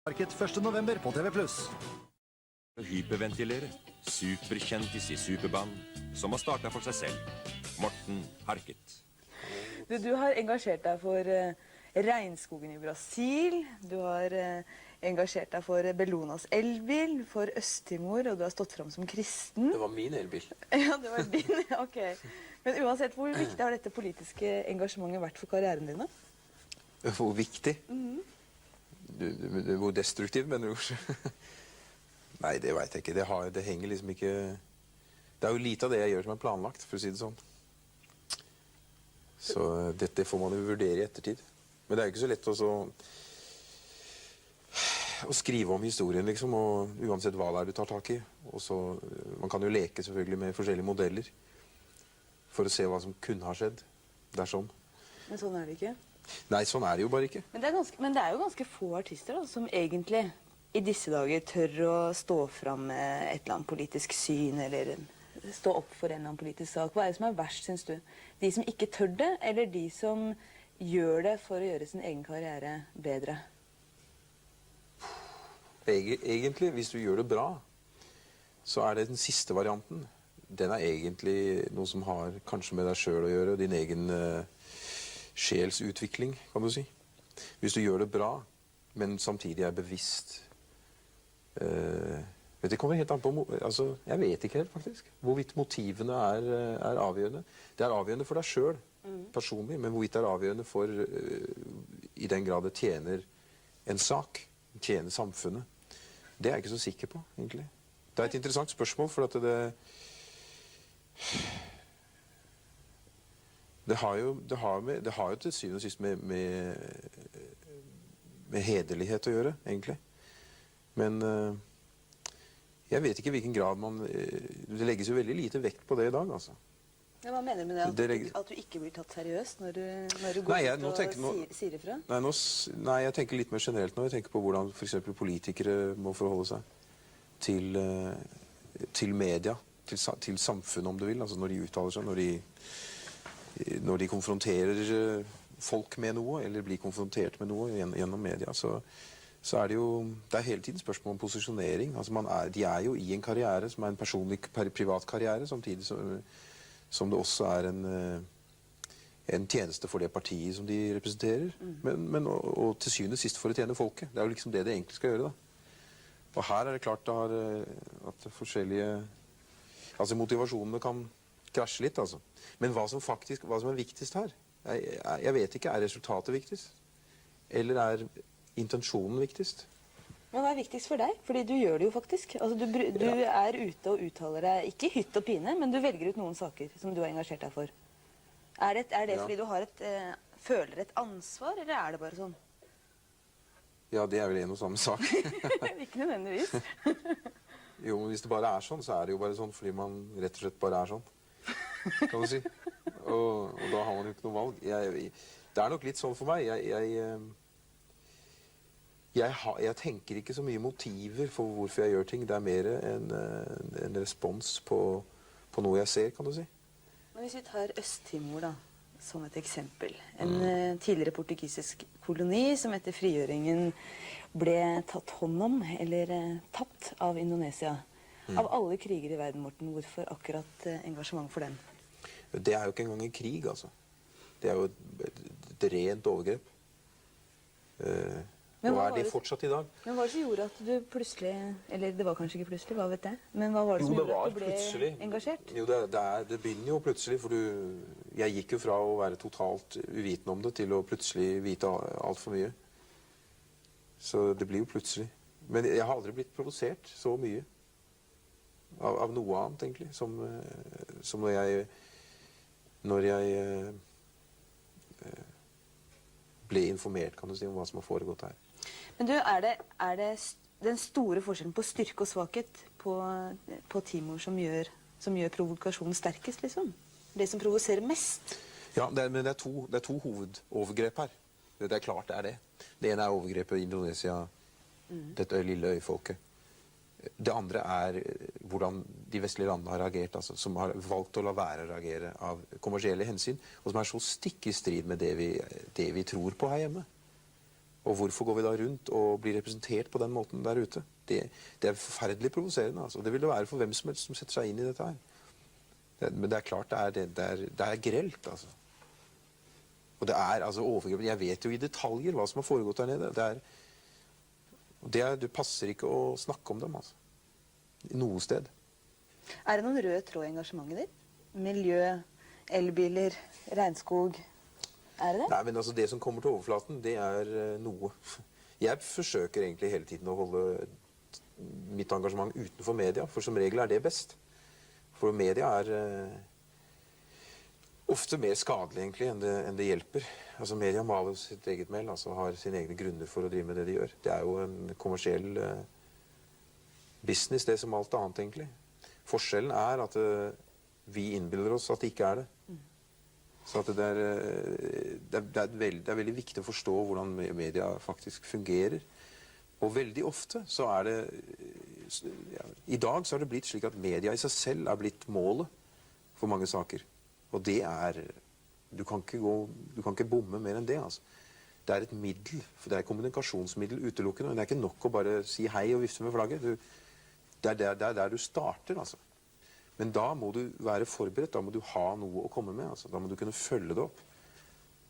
Marked 1. november på TV+. Hyperventilere. Superkjendis i superband, som har startet for seg selv. Morten Harket. Du har engasjert deg for regnskogen i Brasil, du har engasjert deg for Bellonas elbil, for Øst-Timor, og du har stått frem som kristen. Det var min elbil. Ja, det var din, ok. Men uansett, hvor viktig har dette politiske engasjementet vært for karrieren din da? Hvor viktig? Hvor destruktiv, mener du? Nei, det vet jeg ikke. Det henger liksom ikke... Det er jo lite av det jeg gjør som er planlagt, for å si det sånn. Så dette får man jo vurdere i ettertid. Men det er jo ikke så lett å skrive om historien, liksom, og uansett hva det er du tar tak i. Og så, man kan jo leke selvfølgelig med forskjellige modeller for å se hva som kunne ha skjedd. Det er sånn. Men sånn er det ikke? Nei, sånn er det jo bare ikke. Men det er jo ganske få artister da, som egentlig i disse dager tør å stå fram med et eller annet politisk syn, eller stå opp for en eller annen politisk sak. Hva er det som er verst, synes du? De som ikke tør det, eller de som gjør det for å gjøre sin egen karriere bedre? Egentlig, hvis du gjør det bra, så er det den siste varianten. Den er egentlig noe som har kanskje med deg selv å gjøre, din egen sjelsutvikling, kan du si. Hvis du gjør det bra, men samtidig er bevisst. Det kommer helt an på, altså, jeg vet ikke helt faktisk, hvorvidt motivene er avgjørende. Det er avgjørende for deg selv, personlig, men hvorvidt det er avgjørende for, i den grad det tjener en sak, tjener samfunnet. Det er jeg ikke så sikker på, egentlig. Det er et interessant spørsmål, for at det har jo til syvende og sist med hederlighet å gjøre, egentlig. Men jeg vet ikke i hvilken grad det legges jo veldig lite vekt på det i dag, altså. Ja, hva mener du med det? At du ikke blir tatt seriøst når du går ut og sier ifra? Nei, jeg tenker litt mer generelt nå. Jeg tenker på hvordan for eksempel politikere må forholde seg til media, til samfunnet om du vil, altså når de uttaler seg, når de konfronterer folk med noe, eller blir konfrontert med noe gjennom media, så er det jo, det er hele tiden spørsmål om posisjonering. Altså de er jo i en karriere som er en personlig, privat karriere, samtidig som det også er en tjeneste for det partiet som de representerer. Og til syvende og sist for å tjene folket. Det er jo liksom det egentlig skal gjøre da. Og her er det klart at forskjellige, altså motivasjonene kan krasje litt, altså. Men hva som er viktigst her, jeg vet ikke, er resultatet viktigst? Eller er intensjonen viktigst? Men hva er viktigst for deg? Fordi du gjør det jo faktisk. Altså, du er ute og uttaler deg, ikke hytt og pine, men du velger ut noen saker som du har engasjert deg for. Er det fordi du har føler et ansvar, eller er det bare sånn? Ja, det er vel en og samme sak. Ikke nødvendigvis. Jo, men hvis det bare er sånn, så er det jo bare sånn, fordi man rett og slett bare er sånn. Kan du si. Og da har man jo ikke noe valg. Det er nok litt sånn for meg. Jeg tenker ikke så mye motiver for hvorfor jeg gjør ting. Det er mer en respons på noe jeg ser, kan du si. Men hvis vi tar Øst-Timor da, som et eksempel. En tidligere portugisisk koloni som etter frigjøringen ble tatt hånd om, eller tatt av Indonesia. Av alle kriger i verden, Morten, hvorfor akkurat engasjement for den? Det er jo ikke engang en krig, altså. Det er jo et rent overgrep. Og er det fortsatt i dag? Men hva var det som gjorde at du plutselig, eller det var kanskje ikke plutselig, hva vet jeg, men hva var det som gjorde at du ble engasjert? Jo, det begynner jo plutselig, for jeg gikk jo fra å være totalt uvitende om det til å plutselig vite alt for mye. Så det blir jo plutselig. Men jeg har aldri blitt provosert så mye av noe annet, egentlig, som når jeg ble informert, kan du si, om hva som har foregått her. Men du, er det den store forskjellen på styrke og svakhet på Timor som gjør provokasjonen sterkest, liksom? Det som provoserer mest? Ja, men det er to hovedovergrep her. Det er klart det er det. Det ene er overgrepet i Indonesia, dette lille øyfolket. Det andre er hvordan de vestlige landene har reagert, altså, som har valgt å la være å reagere av kommersielle hensyn, og som er så stikk i strid med det vi tror på her hjemme. Og hvorfor går vi da rundt og blir representert på den måten der ute? Det forferdelig provoserende, altså. Det vil det være for hvem som helst som setter seg inn i dette her. Men det klart, det grelt, altså. Og det altså overgrep. Jeg vet jo i detaljer hva som har foregått der nede. Det passer ikke å snakke om dem, altså. I noe sted. Det noen rød tråd i engasjementet ditt? Miljø, elbiler, regnskog. Det? Nei, men altså det som kommer til overflaten, det noe. Jeg forsøker egentlig hele tiden å holde mitt engasjement utenfor media, for som regel det best. For media ofte mer skadelig egentlig enn det hjelper. Altså media maler sitt eget mel, altså har sine egne grunner for å drive med det de gjør. Det jo en kommersiell business, det som alt annet egentlig. Forskjellen at vi innbiller oss at det ikke det. Så at det veldig viktig å forstå hvordan media faktisk fungerer. Og veldig ofte så det i dag så har det blitt slik at media i seg selv blitt målet for mange saker. Og det du kan ikke bomme mer enn det, altså. Det et middel, for det kommunikasjonsmiddel utelukkende. Og det ikke nok å bare si hei og vifte med flagget. Det der du starter, altså. Men da må du være forberedt, da må du ha noe å komme med, altså. Da må du kunne følge det opp.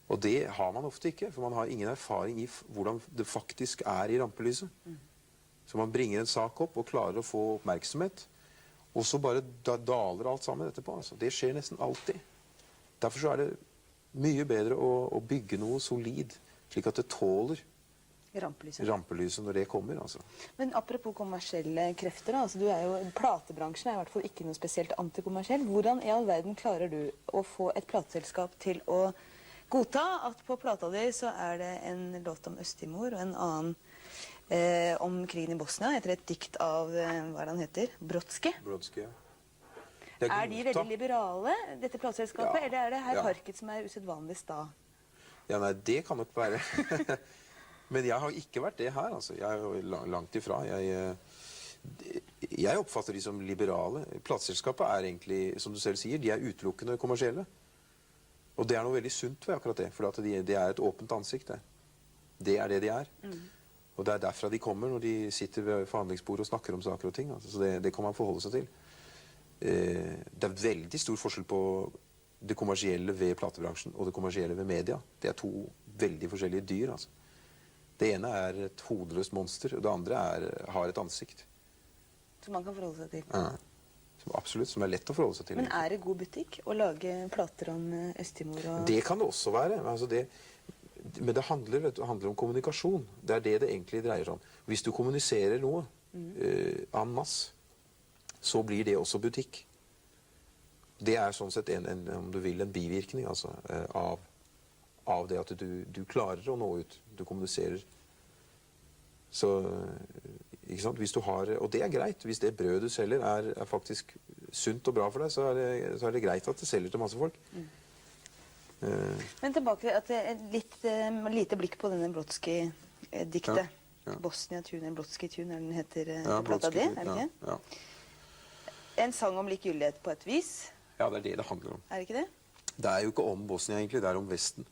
Og det har man ofte ikke, for man har ingen erfaring i hvordan det faktisk i rampelyset. Så man bringer en sak opp og klarer å få oppmerksomhet, og så bare daler alt sammen etterpå, altså. Det skjer nesten alltid. Derfor så det mye bedre å bygge noe solid, slik at det tåler rampelyset når det kommer, altså. Men apropos kommersielle krefter, da, altså platebransjen i hvert fall ikke noe spesielt antikommersiell. Hvordan i all verden klarer du å få et plateselskap til å godta at på plata di så det en låt om Øst-Timor og en annen om krigen i Bosnia, etter et dikt av, hva han heter, Brodsky? Brodsky, ja. De veldig liberale, dette plateselskapet, ja, eller det her Harket som usedvanlig sta? Ja, nei, det kan nok være. Men jeg har ikke vært det her, altså. Jeg langt ifra. Jeg oppfatter de som liberale. Plateselskapet egentlig, som du selv sier, de utelukkende kommersielle. Og det noe veldig sunt ved akkurat det, for det et åpent ansikt. Det det de Og det derfra de kommer når de sitter ved forhandlingsbordet og snakker om saker og ting. Altså. Så det kan man forholde seg til. Det veldig stor forskjell på det kommersielle ved platebransjen og det kommersielle ved media. Det to veldig forskjellige dyr, altså. Det ene et hodeløst monster, og det andre har et ansikt. Som man kan forholde seg til? Ja. Absolutt, som lett å forholde seg til. Men det god butikk å lage plater om Øst-Timor? Og... Det kan det også være. Altså men det handler om kommunikasjon. Det det egentlig dreier seg om. Hvis du kommuniserer noe en masse, så blir det også butikk. Det sånn sett om du vil, en bivirkning altså, av det at du klarer å nå ut. Du kommuniserer. Så, ikke sant? Hvis du har, og det greit. Hvis det brød du selger faktisk sunt og bra for deg, så det greit at det selger til masse folk. Men tilbake til litt lite blikk på denne Brodsky-diktet. Ja. Bosnia Tune, eller Brodsky Tune, den heter plata di, det ikke? Ja. En sang om likegyldighet på et vis. Ja, det handler om. Det ikke det? Det jo ikke om Bosnia, egentlig. Det om Vesten.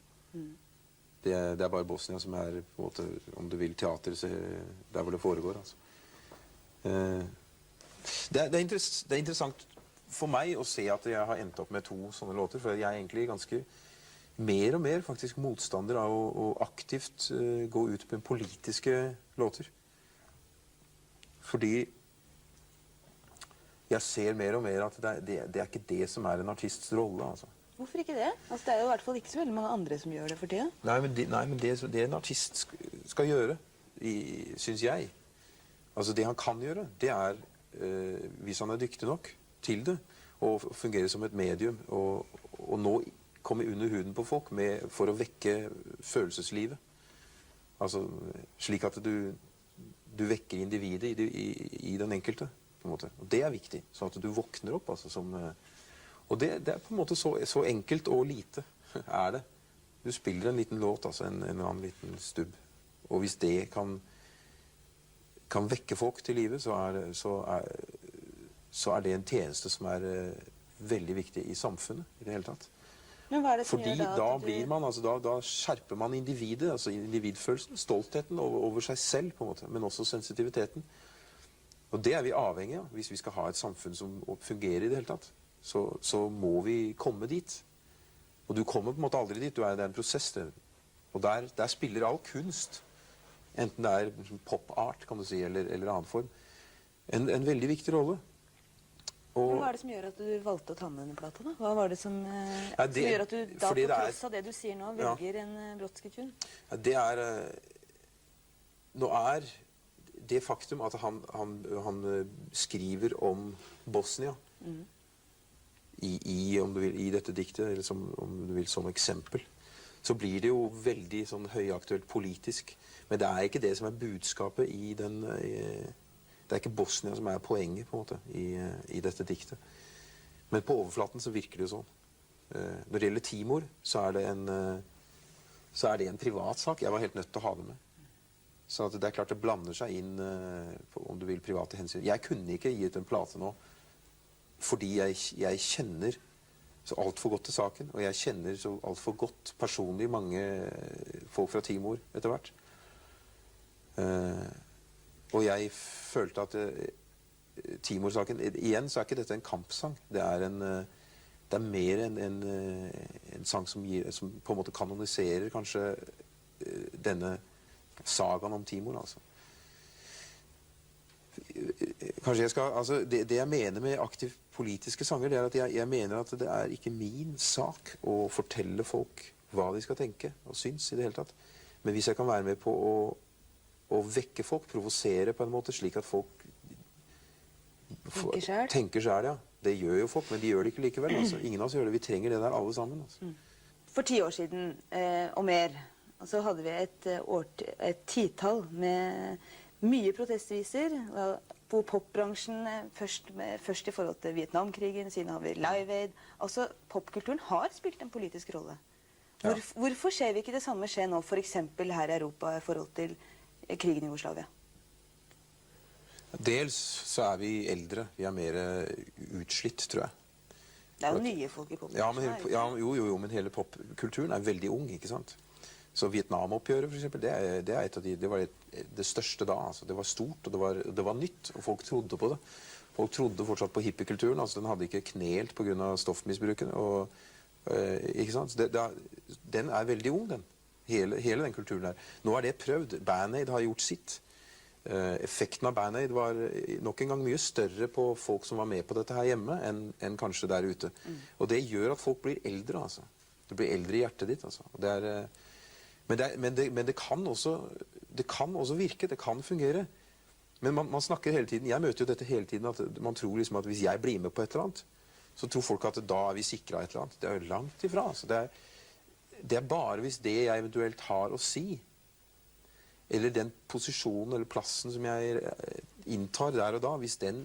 Det bare Bosnia som på en måte, om du vil, teater der hvor det foregår, altså. Det interessant for meg å se at jeg har endt opp med to sånne låter, for jeg egentlig ganske mer og mer faktisk motstander av å aktivt gå ut på politiske låter. Fordi jeg ser mer og mer at det ikke det som en artists rolle, altså. Hvorfor ikke det? Altså, det jo i hvert fall ikke så veldig mange andre som gjør det for tida. Nei, men det en artist skal gjøre, synes jeg, altså det han kan gjøre, det hvis han dyktig nok til det, og fungerer som et medium, og nå komme under huden på folk for å vekke følelseslivet. Altså, slik at du vekker individet i den enkelte, på en måte. Og det viktig, sånn at du våkner opp, altså, som... Og det på en måte så enkelt og lite det. Du spiller en liten låt, altså en annen liten stubb. Og hvis det kan vekke folk til livet, så det en tjeneste som veldig viktig i samfunnet, i det hele tatt. Men hva er det som Fordi gjør da at blir man, altså da skjerper man individet, altså individfølelsen, stoltheten over seg selv på en måte, men også sensitiviteten. Og det er vi avhengig av, hvis vi skal ha et samfunn som fungerer i det hele tatt. Så må vi komme dit. Og du kommer på en måte aldri dit, det er en prosess. Det. Og der spiller all kunst, enten det er pop-art, kan du si, eller annen form, en veldig viktig rolle. Og, Men hva er det som gjør at du valgte å ta med denne plata da? Hva var det som, det, som gjør at du da, fordi på det tross av det du sier nå, velger en Brodsky-tune? Ja, det er... Nå er det faktum at han skriver om Bosnia om du vil, i dette diktet, eller om du vil som eksempel, så blir det jo veldig sånn høyaktuelt politisk. Men det er ikke det som er budskapet i den... Det er ikke Bosnia som er poenget, på en måte, i dette diktet. Men på overflaten så virker det jo sånn. Når det gjelder Timor, så er det en privat sak. Jeg var helt nødt til å ha det med. Så at det er klart det blander seg inn, om du vil, private hensyn. Jeg kunne ikke gi ut en plate nå, fordi jeg kjenner så alt for godt til saken, og jeg kjenner så alt for godt personlig mange folk fra Timor etter hvert. Og jeg følte at Timor-saken, igjen så er ikke dette en kampsang. Det er mer en sang som på en måte kanoniserer kanskje denne sagaen om Timor, altså. Kanskje jeg skal, altså det jeg mener med aktiv politiske sanger, det er at jeg mener at det er ikke min sak å fortelle folk hva de skal tenke og synes i det hele tatt. Men hvis jeg kan være med på å vekke folk, provosere på en måte, slik at folk tenker selv, ja. Det gjør jo folk, men de gjør det ikke likevel. Altså. Ingen av oss gjør det. Vi trenger det der alle sammen. Altså. For 10 år siden og mer, så hadde vi et titall med mye protestviser, hvor popbransjen først i forhold til Vietnamkrigen, siden har vi Live Aid. Altså, popkulturen har spilt en politisk rolle. Hvorfor ser vi ikke det samme skje nå, for eksempel her i Europa, i forhold til krigen i Jugoslavia? Dels så er vi eldre, vi er mer utslitt, tror jeg. Det er jo nye folk i popkulturen. Men hele popkulturen er veldig ung, ikke sant? Så Vietnamoppgjøret, for eksempel, det var det største da. Altså. Det var stort, og det var nytt, og folk trodde på det. Folk trodde fortsatt på hippiekulturen, altså den hadde ikke knelt på grunn av stoffmisbruken. Ikke sant? Den er veldig ung, den. Hele den kulturen der. Nå er det prøvd. Band Aid har gjort sitt. Effekten av Band Aid var nok en gang mye større på folk som var med på dette her hjemme, enn kanskje der ute. Og det gjør at folk blir eldre, altså. Du blir eldre i hjertet ditt, altså. Og det er... Men det kan også virke, det kan fungere. Men man snakker hele tiden, jeg møter jo dette hele tiden, at man tror liksom at hvis jeg blir med på et eller annet, så tror folk at da er vi sikret et eller annet. Det er jo langt ifra. Altså. Det er bare hvis det jeg eventuelt har å si, eller den posisjonen eller plassen som jeg inntar der og da, hvis den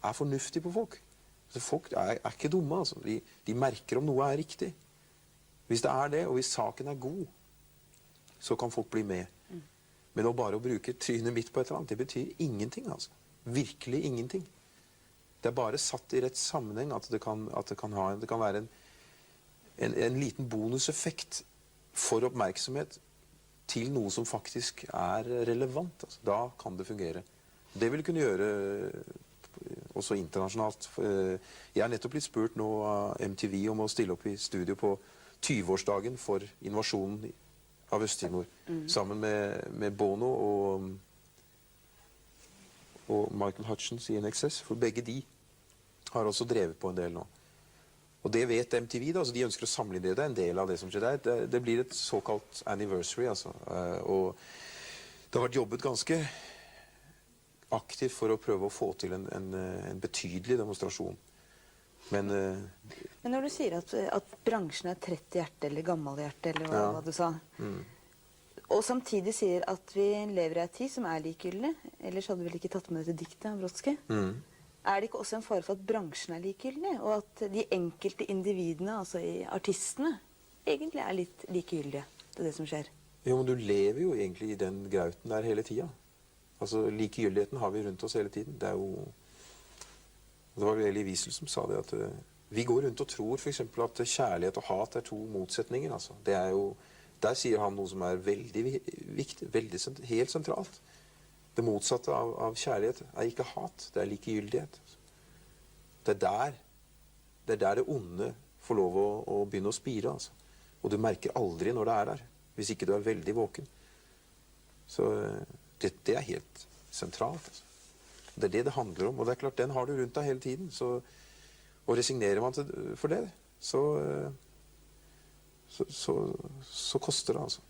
er fornuftig på folk. Så folk er ikke dumme, altså. De merker om noe er riktig. Hvis det er det, og hvis saken er god, så kan folk bli med. Men å bare bruke trynet mitt på et eller annet, det betyr ingenting, altså. Virkelig ingenting. Det er bare satt i rett sammenheng at det kan være en liten bonuseffekt for oppmerksomhet til noe som faktisk er relevant. Altså. Da kan det fungere. Det vil kunne gjøre også internasjonalt. Jeg har nettopp blitt spurt nå av MTV om å stille opp i studio på 20-årsdagen for invasjonen av Øst-Timor, sammen med Bono og Michael Hutchence i NXS, for begge de har også drevet på en del nå. Og det vet MTV, da, så de ønsker å samle inn det. Det er en del av det som skjer der. Det blir et såkalt anniversary, altså. Og det har vært jobbet ganske aktivt for å prøve å få til en betydelig demonstrasjon. Men når du sier at bransjen er trett i hjertet, eller gammel i hjertet, eller hva du sa, og samtidig sier at vi lever i en tid som er likegyldig, ellers hadde du vel ikke tatt med dette diktet av Brodsky? Er det ikke også en fare for at bransjen er likegyldig, og at de enkelte individene, altså artistene, egentlig er litt likegyldige til det som skjer? Jo, men du lever jo egentlig i den grauten der hele tiden. Altså, likegyldigheten har vi rundt oss hele tiden. Det er jo... Det var Elie Wiesel som sa det, at Vi går rundt og tror for eksempel at kjærlighet og hat er to motsetninger. Altså. Det er jo, der sier han noe som er veldig viktig, helt sentralt. Det motsatte av kjærlighet er ikke hat, det er likegyldighet. Det er der det onde får lov å begynne å spire. Altså. Og du merker aldri når det er der, hvis ikke du er veldig våken. Så det er helt sentralt. Altså. Det er det handler om, og det er klart, den har du rundt deg hele tiden. Så, og resignerer man for det, så koster det, altså.